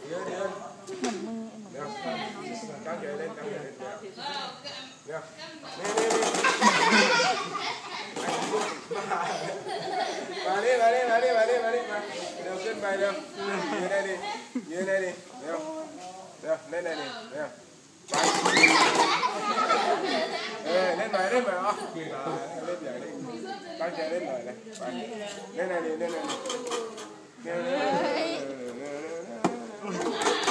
เหมือนมือเหมือนตั้งใจเล่นตั้งใจเล่นเดี๋ยวมาดิมาดิมาดิมาดิมาดิมาเร็วขึ้นไปเร็วยืนได้ดิยืนได้ดิเร็วเร็วเล่นได้ดิเร็วเล่นหน่อยเล่นหน่อยอ๋อเล่นใหญ่เลยตั้งใจเล่นหน่อยนะไปเล่นได้ดิเล่นได้ดิ